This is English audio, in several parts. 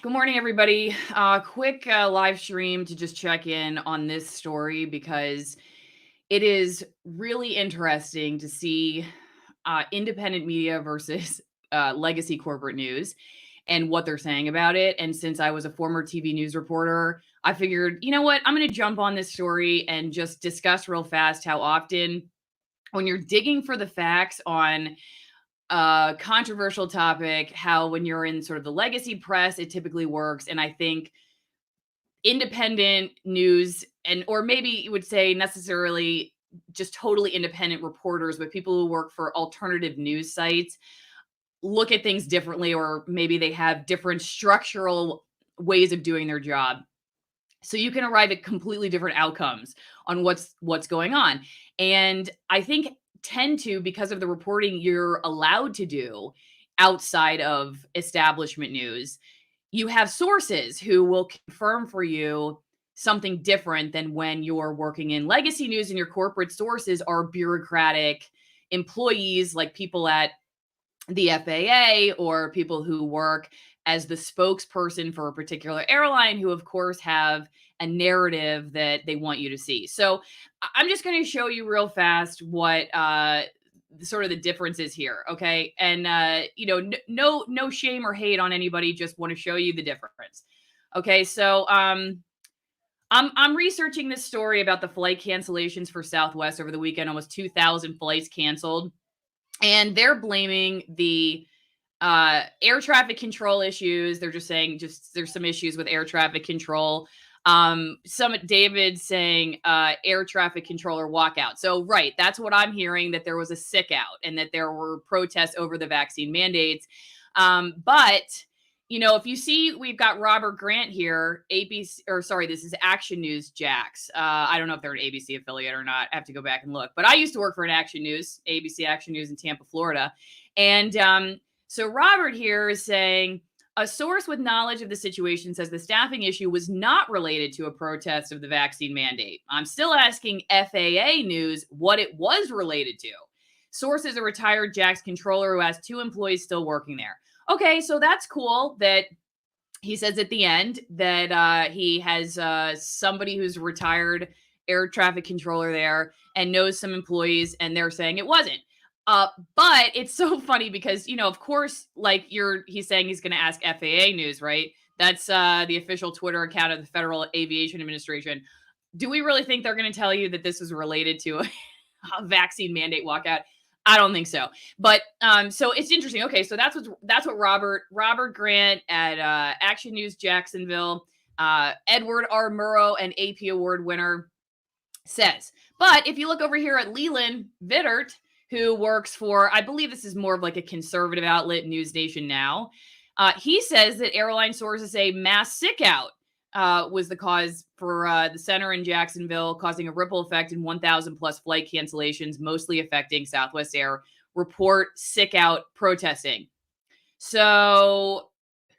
Good morning, everybody. Quick live stream to just check in on this story because it is really interesting to see independent media versus legacy corporate news and what they're saying about it. And since I was a former TV news reporter, I figured, you know what, I'm going to jump on this story and just discuss real fast how often when you're digging for the facts on controversial topic, how when you're in sort of the legacy press, it typically works. And I think independent news or maybe you would say necessarily just totally independent reporters, but people who work for alternative news sites look at things differently, or maybe they have different structural ways of doing their job. So you can arrive at completely different outcomes on what's going on. And I think tend to, because of the reporting you're allowed to do outside of establishment news, you have sources who will confirm for you something different than when you're working in legacy news and your corporate sources are bureaucratic employees like people at the FAA or people who work as the spokesperson for a particular airline who of course have a narrative that they want you to see. So I'm just going to show you real fast what sort of the difference is here, okay? And no shame or hate on anybody, just want to show you the difference. Okay, so I'm researching this story about the flight cancellations for Southwest over the weekend, almost 2,000 flights canceled. And they're blaming the air traffic control issues. They're just saying there's some issues with air traffic control. David saying air traffic controller walkout. So right, that's what I'm hearing, that there was a sick out and that there were protests over the vaccine mandates. But if you see, we've got Robert Grant here, ABC, or sorry, this is Action News Jax. I don't know if they're an ABC affiliate or not. I have to go back and look. But I used to work for an Action News, ABC Action News in Tampa, Florida. And so Robert here is saying, a source with knowledge of the situation says the staffing issue was not related to a protest of the vaccine mandate. I'm still asking FAA News what it was related to. Source is a retired Jax controller who has 2 employees still working there. Okay, so that's cool that he says at the end that he has somebody who's a retired air traffic controller there and knows some employees, and they're saying it wasn't. But it's so funny because, of course, like he's saying he's going to ask FAA News, right? That's the official Twitter account of the Federal Aviation Administration. Do we really think they're going to tell you that this is related to a vaccine mandate walkout? I don't think so. But so it's interesting. Okay, so that's what Robert Grant at Action News Jacksonville, Edward R. Murrow, an AP award winner, says. But if you look over here at Leland Vittert, who works for, I believe this is more of like a conservative outlet, News Nation Now, he says that airline sources say mass sick out was the cause for the center in Jacksonville, causing a ripple effect in 1,000 plus flight cancellations, mostly affecting Southwest Air. Report sick out protesting. So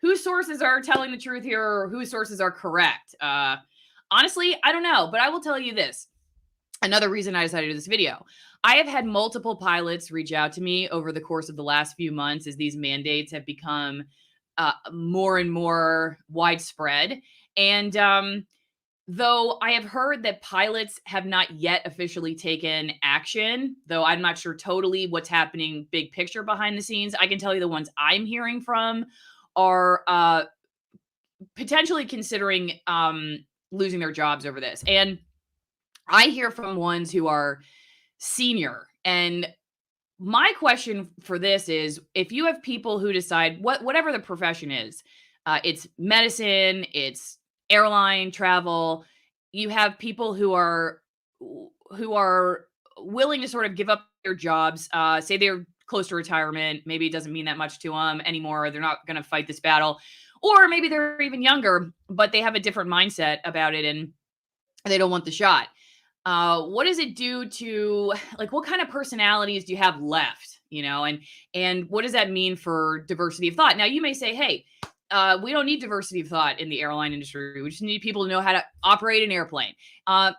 whose sources are telling the truth here, or whose sources are correct? Honestly, I don't know, but I will tell you this. Another reason I decided to do this video. I have had multiple pilots reach out to me over the course of the last few months as these mandates have become more and more widespread. And though I have heard that pilots have not yet officially taken action, though I'm not sure totally what's happening big picture behind the scenes, I can tell you the ones I'm hearing from are potentially considering losing their jobs over this. And I hear from ones who are senior. And my question for this is, if you have people who decide whatever the profession is, it's medicine, it's airline travel, you have people who are willing to sort of give up their jobs, say they're close to retirement, maybe it doesn't mean that much to them anymore, they're not going to fight this battle, or maybe they're even younger, but they have a different mindset about it and they don't want the shot. What does it do to, like, what kind of personalities do you have left, and what does that mean for diversity of thought? Now, you may say, hey, we don't need diversity of thought in the airline industry. We just need people to know how to operate an airplane.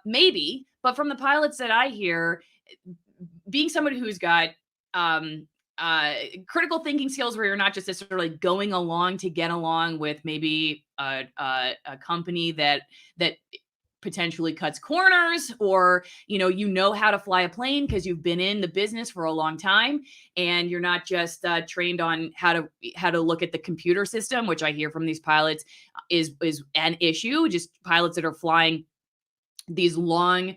Maybe, but from the pilots that I hear, being somebody who's got critical thinking skills where you're not just necessarily going along to get along with maybe a company that potentially cuts corners, or you know how to fly a plane because you've been in the business for a long time, and you're not just trained on how to look at the computer system, which I hear from these pilots is an issue. Just pilots that are flying these long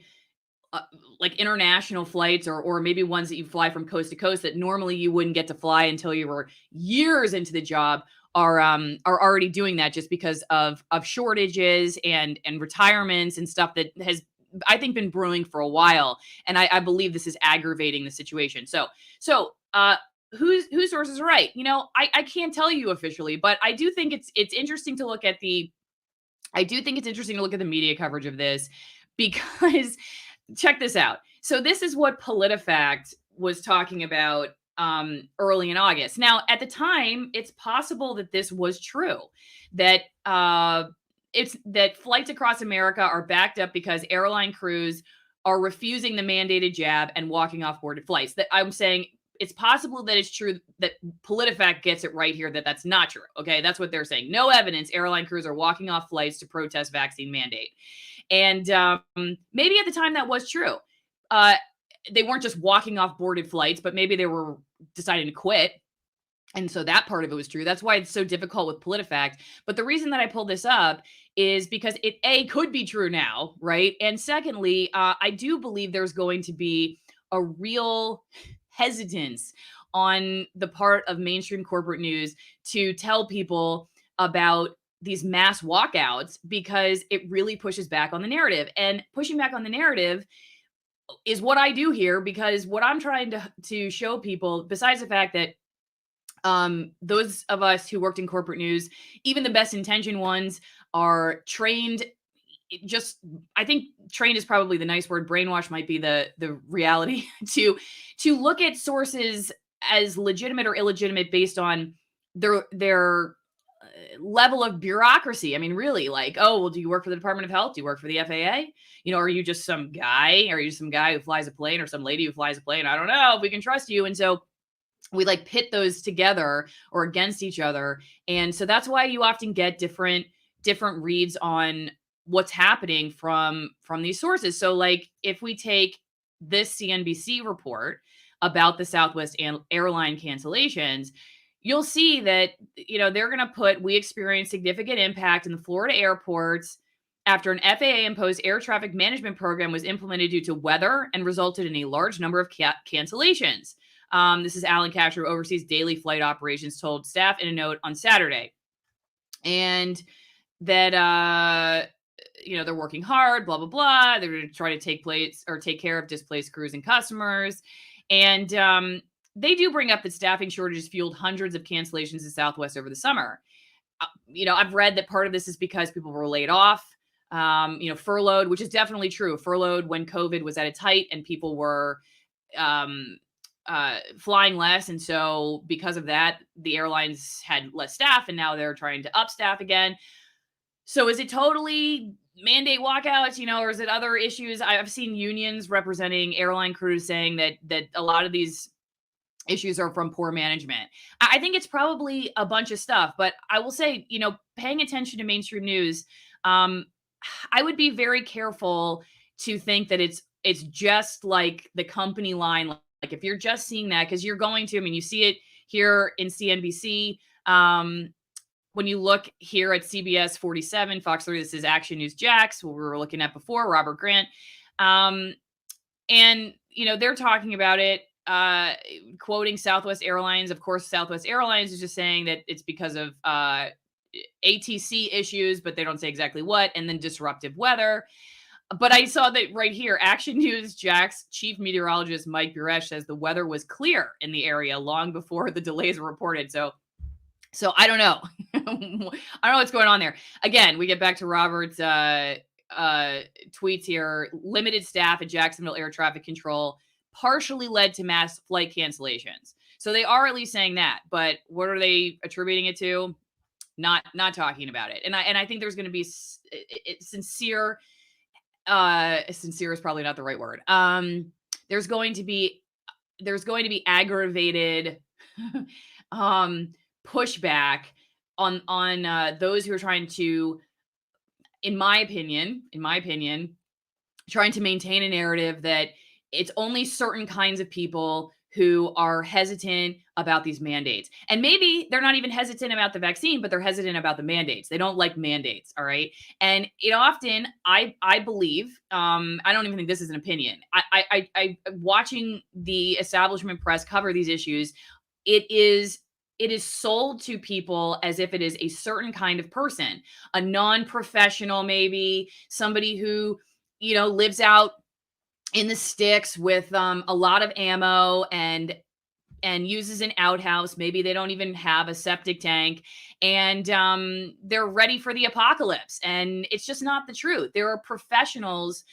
uh, like international flights, or maybe ones that you fly from coast to coast that normally you wouldn't get to fly until you were years into the job, are already doing that just because of shortages and retirements and stuff that has, I think, been brewing for a while. And I believe this is aggravating the situation. So whose sources are right? I can't tell you officially, but I do think it's interesting to look at the I do think it's interesting to look at the media coverage of this, because check this out. So this is what PolitiFact was talking about early in August. Now, at the time, it's possible that this was true, that it's that flights across America are backed up because airline crews are refusing the mandated jab and walking off boarded flights. That I'm saying it's possible that it's true, that PolitiFact gets it right here, that that's not true. Okay, that's what they're saying. No evidence airline crews are walking off flights to protest vaccine mandate. And maybe at the time that was true. Uh, they weren't just walking off boarded flights, but maybe they were deciding to quit. And so that part of it was true. That's why it's so difficult with PolitiFact. But the reason that I pulled this up is because it could be true now, right? And secondly, I do believe there's going to be a real hesitance on the part of mainstream corporate news to tell people about these mass walkouts, because it really pushes back on the narrative. And pushing back on the narrative is what I do here, because what I'm trying to show people, besides the fact that those of us who worked in corporate news, even the best intentioned ones, are trained. Just, I think trained is probably the nice word. Brainwash might be the reality to look at sources as legitimate or illegitimate based on their level of bureaucracy. I mean, really, like, oh, well, do you work for the Department of Health? Do you work for the FAA? Are you just some guy? Are you some guy who flies a plane, or some lady who flies a plane? I don't know if we can trust you. And so we like pit those together or against each other. And so that's why you often get different reads on what's happening from these sources. So like if we take this CNBC report about the Southwest airline cancellations, you'll see that they're going to put, we experienced significant impact in the Florida airports after an FAA imposed air traffic management program was implemented due to weather and resulted in a large number of cancellations. This is Alan Castro, who oversees daily flight operations, told staff in a note on Saturday. And that, they're working hard, blah, blah, blah. They're going to try to take care of displaced crews and customers. And they do bring up that staffing shortages fueled hundreds of cancellations in Southwest over the summer. I've read that part of this is because people were laid off, furloughed, which is definitely true. Furloughed when COVID was at its height and people were flying less. And so because of that, the airlines had less staff, and now they're trying to up staff again. So is it totally mandate walkouts, or is it other issues? I've seen unions representing airline crews saying that a lot of these issues are from poor management. I think it's probably a bunch of stuff, but I will say, paying attention to mainstream news, I would be very careful to think that it's just like the company line. Like if you're just seeing that, because you're going to, you see it here in CNBC. When you look here at CBS 47, Fox 30, this is Action News Jax, what we were looking at before, Robert Grant. And, they're talking about it, quoting Southwest Airlines. Of course, Southwest Airlines is just saying that it's because of ATC issues, but they don't say exactly what, and then disruptive weather. But I saw that right here, Action News Jax chief meteorologist Mike Buresh says the weather was clear in the area long before the delays were reported. So I don't know. I don't know what's going on there. Again, we get back to Robert's tweets here. Limited staff at Jacksonville Air Traffic Control partially led to mass flight cancellations. So they are at least saying that. But what are they attributing it to? Not talking about it. And I think there's going to be sincere. Sincere is probably not the right word. There's going to be aggravated um, pushback on those who are trying to, in my opinion, trying to maintain a narrative that it's only certain kinds of people who are hesitant about these mandates. And maybe they're not even hesitant about the vaccine, but they're hesitant about the mandates. They don't like mandates, all right? And it often, I believe, I don't even think this is an opinion. I watching the establishment press cover these issues, it is it is sold to people as if it is a certain kind of person, a non-professional, maybe somebody who lives out in the sticks with a lot of ammo and uses an outhouse. Maybe they don't even have a septic tank, and they're ready for the apocalypse. And it's just not the truth. There are professionals,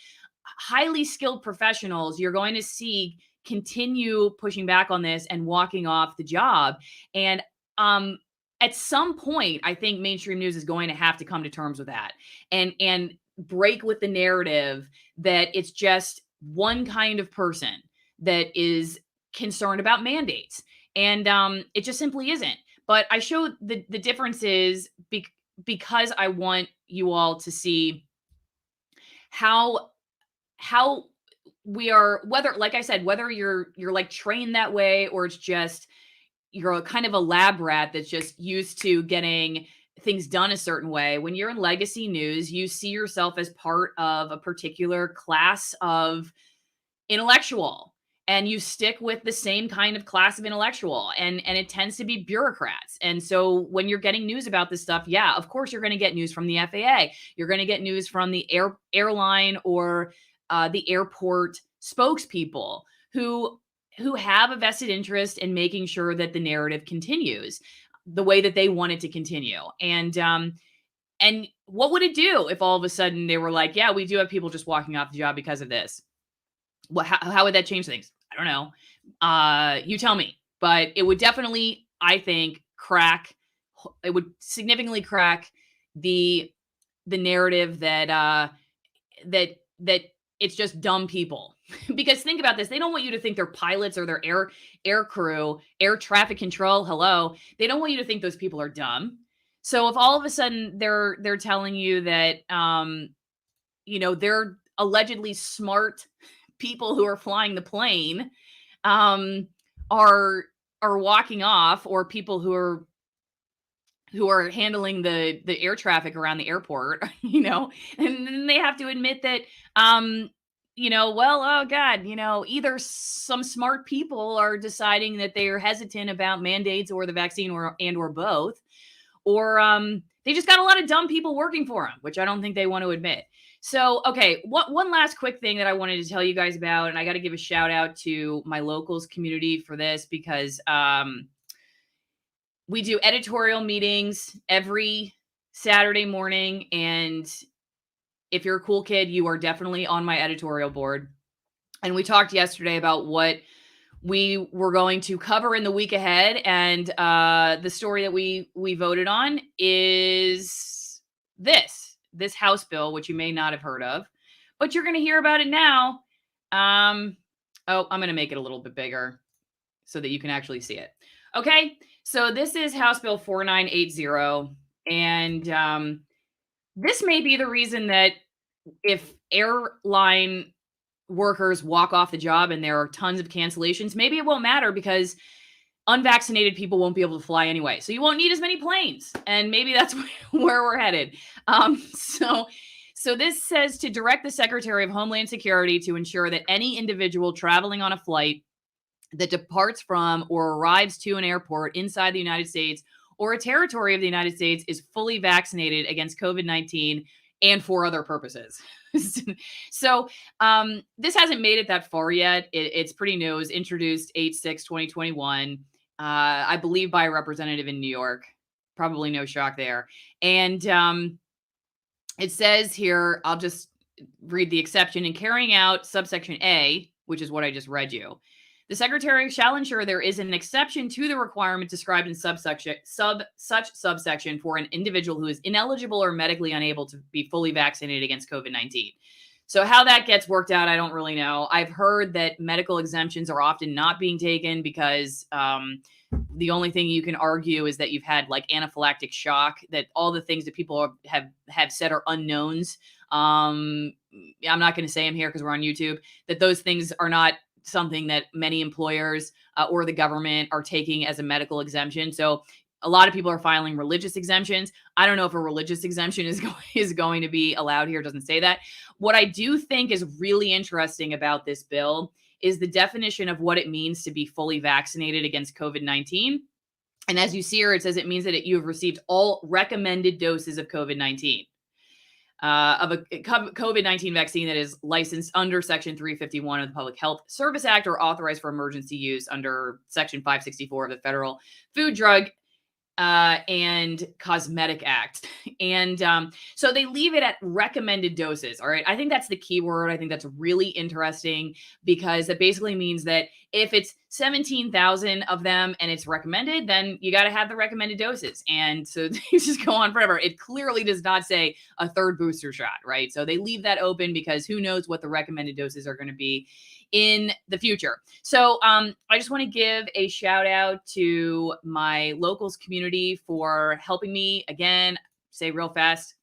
highly skilled professionals, you're going to see continue pushing back on this and walking off the job. And um, at some point, I think mainstream news is going to have to come to terms with that and break with the narrative that it's just one kind of person that is concerned about mandates. And it just simply isn't. But I showed the differences because I want you all to see how how we are, whether, like I said, whether you're like trained that way, or it's just you're a kind of a lab rat that's just used to getting things done a certain way. When you're in legacy news, you see yourself as part of a particular class of intellectual, and you stick with the same kind of class of intellectual, and it tends to be bureaucrats. And so when you're getting news about this stuff, yeah, of course you're going to get news from the FAA, you're going to get news from the airline or the airport spokespeople who have a vested interest in making sure that the narrative continues the way that they want it to continue. And what would it do if all of a sudden they were like, yeah, we do have people just walking off the job because of this? How would that change things? I don't know. You tell me. But it would definitely, I think, it would significantly crack the narrative that it's just dumb people. Because think about this, they don't want you to think they're pilots or their air crew, air traffic control. Hello, they don't want you to think those people are dumb. So if all of a sudden they're telling you that they're allegedly smart people who are flying the plane are walking off, or people who are handling the air traffic around the airport, and then they have to admit that, well, oh God, either some smart people are deciding that they are hesitant about mandates or the vaccine, or both, or they just got a lot of dumb people working for them, which I don't think they want to admit. So, okay, one last quick thing that I wanted to tell you guys about, and I got to give a shout out to my locals community for this, because we do editorial meetings every Saturday morning. And if you're a cool kid, you are definitely on my editorial board. And we talked yesterday about what we were going to cover in the week ahead. And the story that we voted on is this House bill, which you may not have heard of, but you're going to hear about it now. I'm going to make it a little bit bigger so that you can actually see it. Okay, so this is House Bill 4980, and this may be the reason that if airline workers walk off the job and there are tons of cancellations, maybe it won't matter because unvaccinated people won't be able to fly anyway. So you won't need as many planes. And maybe that's where we're headed. So this says to direct the Secretary of Homeland Security to ensure that any individual traveling on a flight that departs from or arrives to an airport inside the United States or a territory of the United States is fully vaccinated against COVID-19 and for other purposes. So this hasn't made it that far yet. It's pretty new. It was introduced 8/6/2021, I believe, by a representative in New York. Probably no shock there. And it says here, I'll just read the exception. In carrying out subsection A, which is what I just read you, the Secretary shall ensure there is an exception to the requirement described in such subsection for an individual who is ineligible or medically unable to be fully vaccinated against COVID-19. So how that gets worked out, I don't really know. I've heard that medical exemptions are often not being taken because The only thing you can argue is that you've had like anaphylactic shock, that all the things that people have said are unknowns. I'm not going to say them here because we're on YouTube, that those things are not something that many employers or the government are taking as a medical exemption. So a lot of people are filing religious exemptions. I don't know if a religious exemption is going to be allowed here. It doesn't say that. What I do think is really interesting about this bill is the definition of what it means to be fully vaccinated against COVID-19. And as you see here, it says it means that you have received all recommended doses of COVID-19, of a COVID-19 vaccine that is licensed under Section 351 of the Public Health Service Act or authorized for emergency use under Section 564 of the Federal Food, Drug, and Cosmetic Act. And so they leave it at recommended doses. All right. I think that's the key word. I think that's really interesting because that basically means that if it's 17,000 of them and it's recommended, then you got to have the recommended doses. And so they just go on forever. It clearly does not say a third booster shot, right? So they leave that open because who knows what the recommended doses are going to be in the future. So I just want to give a shout out to my locals community for helping me. Again, say real fast,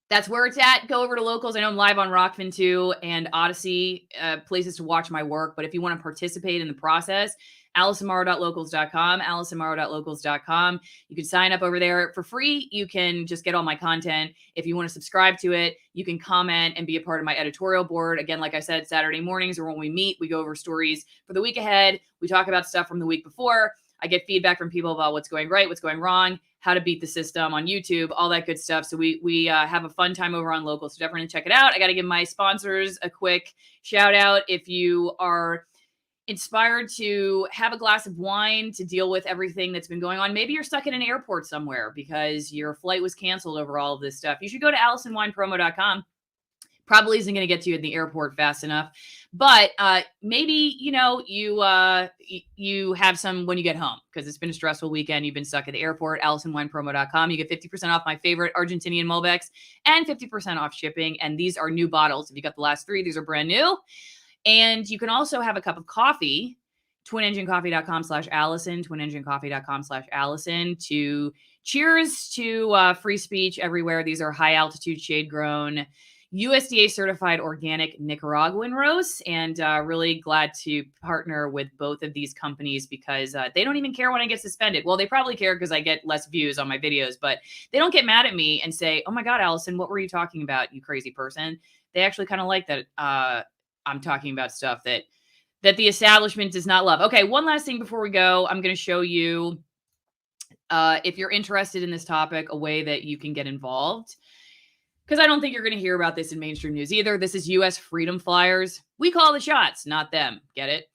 that's where it's at. Go over to locals. I know I'm live on ROKFIN too and ODYSEE, places to watch my work. But if you want to participate in the process, AlisonMorrow.locals.com, AlisonMorrow.locals.com. You can sign up over there for free. You can just get all my content. If you want to subscribe to it, you can comment and be a part of my editorial board. Again, like I said, Saturday mornings are when we meet. We go over stories for the week ahead. We talk about stuff from the week before. I get feedback from people about what's going right, what's going wrong, how to beat the system on YouTube, all that good stuff. So we have a fun time over on Local. So definitely check it out. I got to give my sponsors a quick shout out. If you are inspired to have a glass of wine to deal with everything that's been going on, maybe you're stuck in an airport somewhere because your flight was canceled over all of this stuff, you should go to AlisonWinePromo.com. Probably isn't going to get to you at the airport fast enough, but maybe you have some when you get home because it's been a stressful weekend. You've been stuck at the airport. AlisonWinePromo.com. You get 50% off my favorite Argentinian Malbecs and 50% off shipping. And these are new bottles. If you got the last three, these are brand new. And you can also have a cup of coffee. TwinEngineCoffee.com/Allison. TwinEngineCoffee.com/Allison. To cheers to free speech everywhere. These are high altitude shade grown, USDA certified organic Nicaraguan roasts, and really glad to partner with both of these companies because they don't even care when I get suspended. Well, they probably care because I get less views on my videos, but they don't get mad at me and say, "Oh my God, Allison, what were you talking about, you crazy person?" They actually kind of like that I'm talking about stuff that the establishment does not love. Okay, one last thing before we go. I'm going to show you, if you're interested in this topic, a way that you can get involved. Because I don't think you're going to hear about this in mainstream news either. This is U.S. Freedom Flyers. We call the shots, not them. Get it?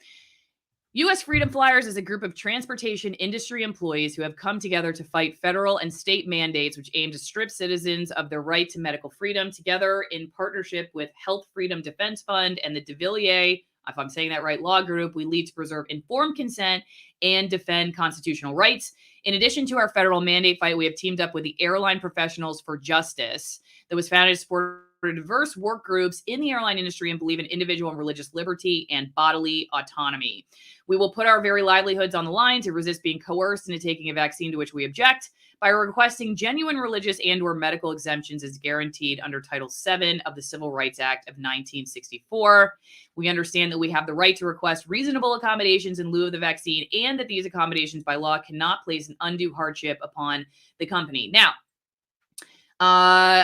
U.S. Freedom Flyers is a group of transportation industry employees who have come together to fight federal and state mandates which aim to strip citizens of their right to medical freedom. Together in partnership with Health Freedom Defense Fund and the de Villiers, if I'm saying that right, law group, we lead to preserve informed consent and defend constitutional rights. In addition to our federal mandate fight, we have teamed up with the Airline Professionals for Justice that was founded to support diverse work groups in the airline industry and believe in individual and religious liberty and bodily autonomy. We will put our very livelihoods on the line to resist being coerced into taking a vaccine to which we object by requesting genuine religious and/or medical exemptions as guaranteed under Title VII of the Civil Rights Act of 1964. We understand that we have the right to request reasonable accommodations in lieu of the vaccine and that these accommodations by law cannot place an undue hardship upon the company. Now,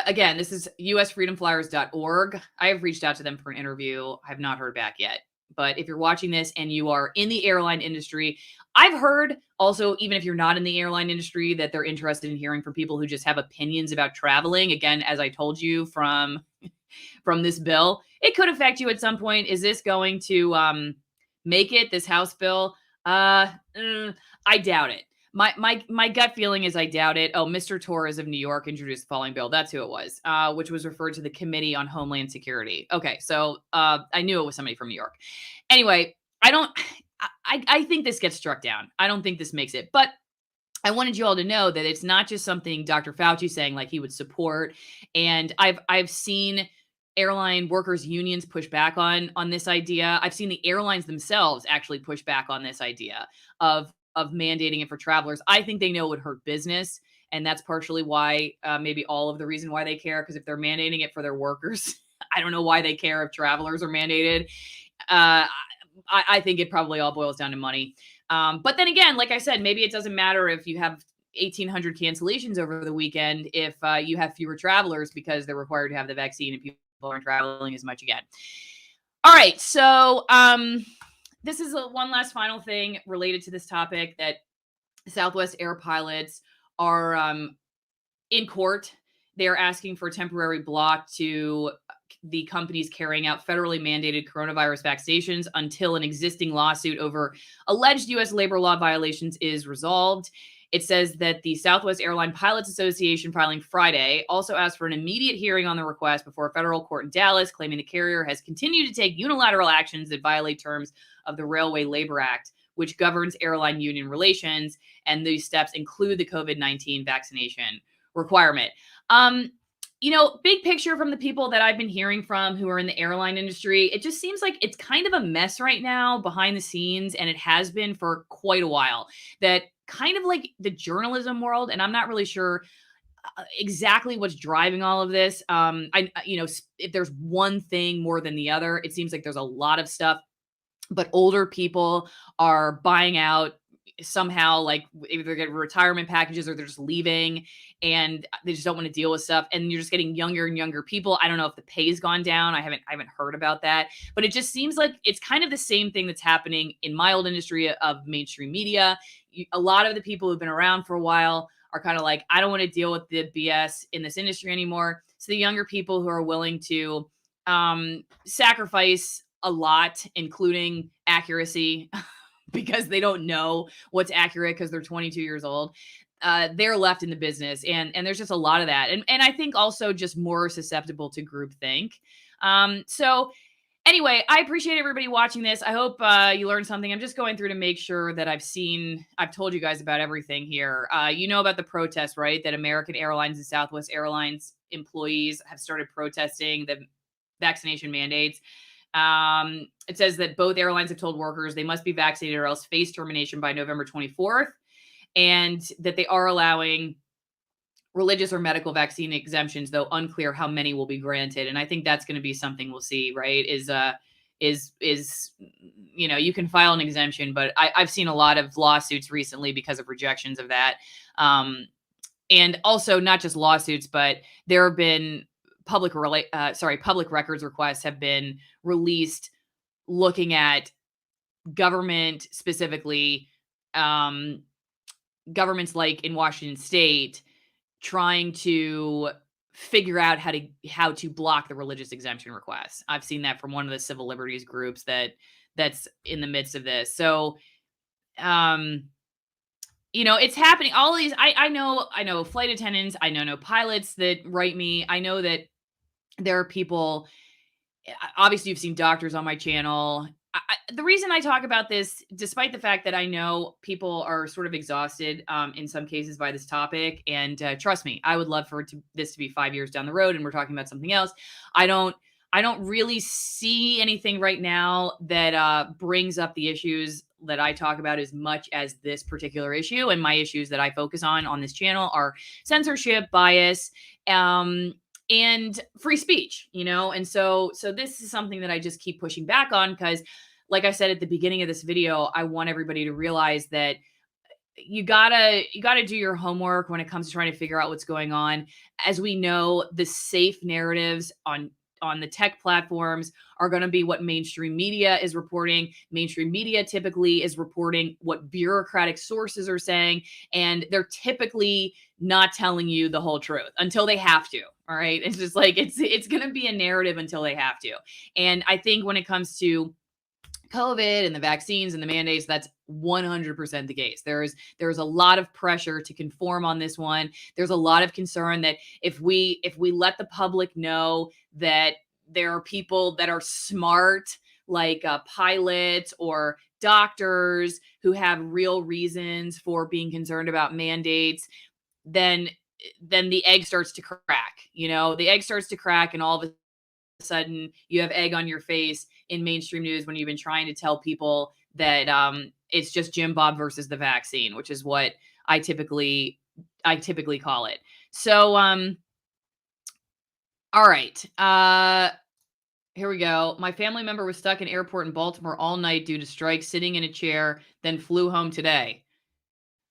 again, this is usfreedomflyers.org. I have reached out to them for an interview. I have not heard back yet. But if you're watching this and you are in the airline industry, I've heard also, even if you're not in the airline industry, that they're interested in hearing from people who just have opinions about traveling. Again, as I told you from this bill, it could affect you at some point. Is this going to make it, this House bill? I doubt it. My gut feeling is I doubt it. Oh, Mr. Torres of New York introduced the following bill. That's who it was, which was referred to the Committee on Homeland Security. Okay, so I knew it was somebody from New York. Anyway, I think this gets struck down. I don't think this makes it. But I wanted you all to know that it's not just something Dr. Fauci saying like he would support. And I've seen airline workers unions push back on this idea. I've seen the airlines themselves actually push back on this idea of of mandating it for travelers. I think they know it would hurt business. And that's partially why, maybe all of the reason why they care. Because if they're mandating it for their workers, I don't know why they care if travelers are mandated. I think it probably all boils down to money. But then again, like I said, maybe it doesn't matter if you have 1,800 cancellations over the weekend if you have fewer travelers because they're required to have the vaccine and people aren't traveling as much again. All right. So this is one last final thing related to this topic, that Southwest Air pilots are in court. They're asking for a temporary block to the companies carrying out federally mandated coronavirus vaccinations until an existing lawsuit over alleged U.S. labor law violations is resolved. It says that the Southwest Airline Pilots Association, filing Friday, also asked for an immediate hearing on the request before a federal court in Dallas, claiming the carrier has continued to take unilateral actions that violate terms of the Railway Labor Act, which governs airline union relations, and these steps include the COVID-19 vaccination requirement. Big picture from the people that I've been hearing from who are in the airline industry, it just seems like it's kind of a mess right now behind the scenes, and it has been for quite a while. That kind of like the journalism world, and I'm not really sure exactly what's driving all of this. If there's one thing more than the other, it seems like there's a lot of stuff, but older people are buying out somehow, like either they're getting retirement packages or they're just leaving and they just don't want to deal with stuff. And you're just getting younger and younger people. I don't know if the pay's gone down. I haven't heard about that, but it just seems like it's kind of the same thing that's happening in my old industry of mainstream media. A lot of the people who've been around for a while are kind of like, I don't want to deal with the BS in this industry anymore. So the younger people who are willing to sacrifice a lot, including accuracy, because they don't know what's accurate because they're 22 years old. They're left in the business. And there's just a lot of that. And I think also just more susceptible to groupthink. So anyway, I appreciate everybody watching this. I hope you learned something. I'm just going through to make sure that I've told you guys about everything here. You know about the protest, right? That American Airlines and Southwest Airlines employees have started protesting the vaccination mandates. It says that both airlines have told workers they must be vaccinated or else face termination by November 24th, and that they are allowing religious or medical vaccine exemptions, though unclear how many will be granted. And I think that's going to be something we'll see, right? You can file an exemption, but I've seen a lot of lawsuits recently because of rejections of that. And also not just lawsuits, but there have been public records requests have been released looking at government, specifically governments like in Washington State, trying to figure out how to block the religious exemption requests. I've seen that from one of the civil liberties groups that's in the midst of this. So, it's happening. All these, I know flight attendants, I know pilots that write me. I know that there are people, obviously you've seen doctors on my channel. The reason I talk about this, despite the fact that I know people are sort of exhausted in some cases by this topic, and trust me, I would love for this to be 5 years down the road and we're talking about something else. I don't really see anything right now that brings up the issues that I talk about as much as this particular issue. And my issues that I focus on this channel are censorship, bias, and free speech, and so this is something that I just keep pushing back on, because like I said at the beginning of this video, I want everybody to realize that you gotta do your homework when it comes to trying to figure out what's going on. As we know, the safe narratives on the tech platforms are going to be what mainstream media is reporting. Mainstream media typically is reporting what bureaucratic sources are saying, and they're typically not telling you the whole truth until they have to. All right. It's just like, it's going to be a narrative until they have to. And I think when it comes to COVID and the vaccines and the mandates, that's 100% the case. There's a lot of pressure to conform on this one. There's a lot of concern that if we let the public know that there are people that are smart, like pilots or doctors who have real reasons for being concerned about mandates, then the egg starts to crack. The egg starts to crack, and all of a sudden you have egg on your face in mainstream news when you've been trying to tell people that It's just Jim Bob versus the vaccine, which is what I typically call it. So, all right. Here we go. My family member was stuck in airport in Baltimore all night due to strikes, sitting in a chair, then flew home today.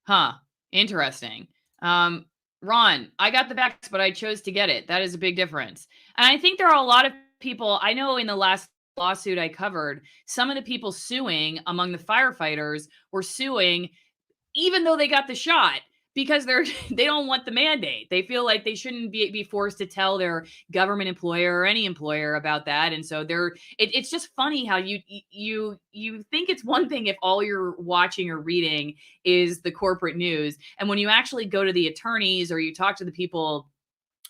Huh. Interesting. Um, Ron, I got the vax, but I chose to get it. That is a big difference. And I think there are a lot of people, I know in the last lawsuit I covered, some of the people suing among the firefighters were suing even though they got the shot because they don't want the mandate. They feel like they shouldn't be forced to tell their government employer or any employer about that. And so it's just funny how you think it's one thing if all you're watching or reading is the corporate news, and when you actually go to the attorneys or you talk to the people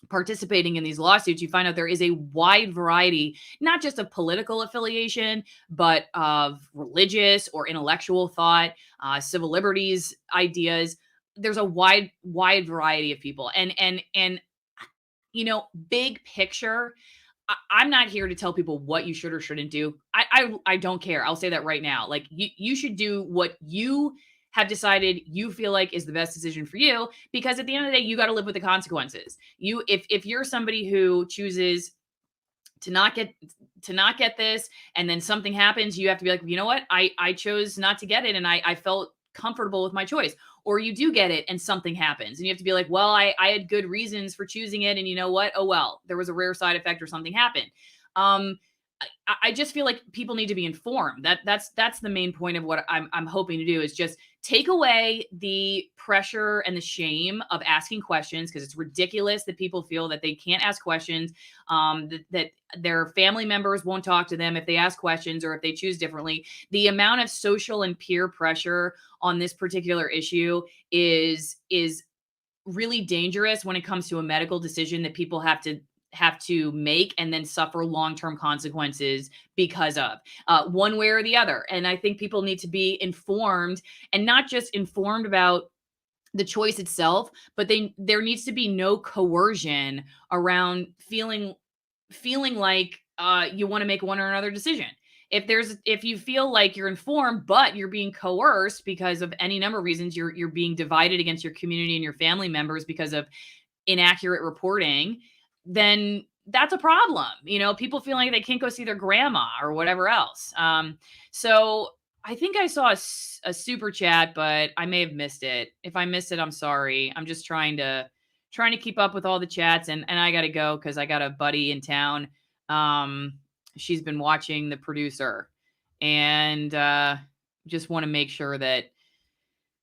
participating in these lawsuits, you find out there is a wide variety, not just of political affiliation, but of religious or intellectual thought, civil liberties ideas. There's a wide variety of people, and big picture. I'm not here to tell people what you should or shouldn't do. I don't care. I'll say that right now. Like you should do what you have decided you feel like is the best decision for you, because at the end of the day you got to live with the consequences. If you're somebody who chooses to not get this and then something happens, you have to be like, you know what, I chose not to get it and I felt comfortable with my choice. Or you do get it and something happens and you have to be like, well, I had good reasons for choosing it, and you know what, oh well, there was a rare side effect or something happened. I just feel like people need to be informed. That's the main point of what I'm hoping to do, is just take away the pressure and the shame of asking questions, because it's ridiculous that people feel that they can't ask questions, that their family members won't talk to them if they ask questions or if they choose differently. The amount of social and peer pressure on this particular issue is really dangerous when it comes to a medical decision that people have to make and then suffer long-term consequences because of one way or the other. And I think people need to be informed, and not just informed about the choice itself, but there needs to be no coercion around feeling like you want to make one or another decision. If you feel like you're informed but you're being coerced because of any number of reasons, you're being divided against your community and your family members because of inaccurate reporting, then that's a problem. People feel like they can't go see their grandma or whatever else. So I think I saw a super chat, but I may have missed it. If I missed it, I'm sorry. I'm just trying to keep up with all the chats, and I got to go because I got a buddy in town. She's been watching The Producer, and just want to make sure that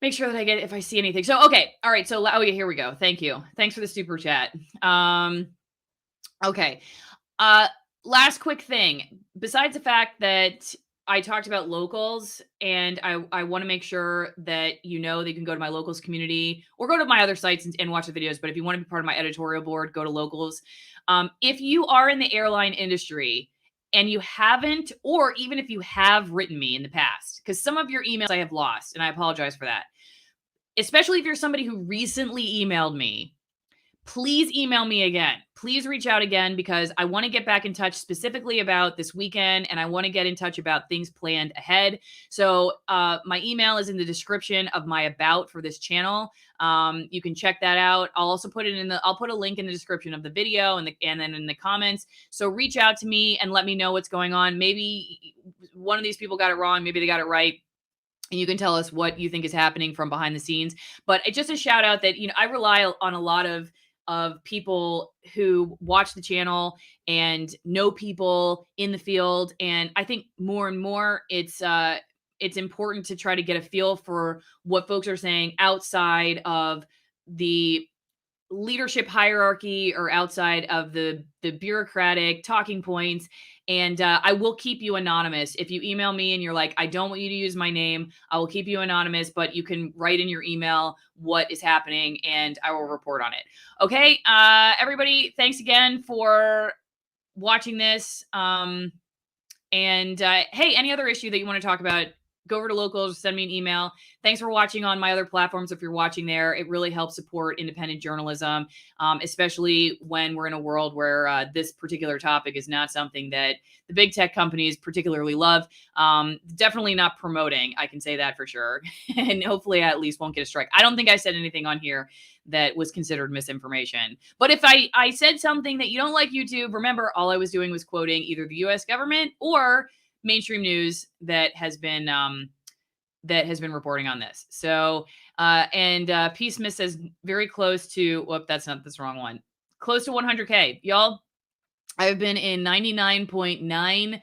I get it if I see anything. So, okay. All right. So, oh yeah, here we go. Thank you. Thanks for the super chat. Okay. Last quick thing. Besides the fact that I talked about locals, and I want to make sure that that you can go to my locals community or go to my other sites and watch the videos. But if you want to be part of my editorial board, go to locals. If you are in the airline industry and you haven't, or even if you have written me in the past, because some of your emails I have lost, and I apologize for that. Especially if you're somebody who recently emailed me, please email me again. Please reach out again, because I want to get back in touch specifically about this weekend, and I want to get in touch about things planned ahead. So my email is in the description of my about for this channel. You can check that out. I'll also put it I'll put a link in the description of the video and then in the comments. So reach out to me and let me know what's going on. Maybe one of these people got it wrong. Maybe they got it right. And you can tell us what you think is happening from behind the scenes. But it's just a shout out that, I rely on a lot of people who watch the channel and know people in the field. And I think more and more it's important to try to get a feel for what folks are saying outside of the leadership hierarchy or outside of the bureaucratic talking points. And I will keep you anonymous. If you email me and you're like, I don't want you to use my name, I will keep you anonymous, but you can write in your email what is happening and I will report on it. Okay. Everybody, thanks again for watching this. Hey, any other issue that you want to talk about, go over to local, just send me an email. Thanks for watching on my other platforms. If you're watching there, it really helps support independent journalism, especially when we're in a world where this particular topic is not something that the big tech companies particularly love. Definitely not promoting. I can say that for sure. And hopefully I at least won't get a strike. I don't think I said anything on here that was considered misinformation. But if I said something that you don't like, YouTube, remember, all I was doing was quoting either the US government or mainstream news that has been reporting on this. So P Smith says very close to, whoop, that's the wrong one. Close to 100K. Y'all, I've been in 99.9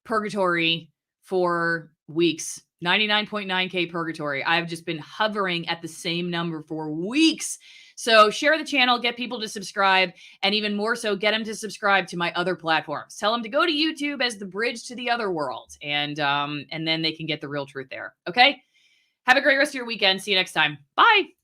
purgatory for weeks. 99.9K purgatory. I've just been hovering at the same number for weeks. So share the channel, get people to subscribe, and even more so, get them to subscribe to my other platforms. Tell them to go to YouTube as the bridge to the other world, and then they can get the real truth there. Okay? Have a great rest of your weekend. See you next time. Bye.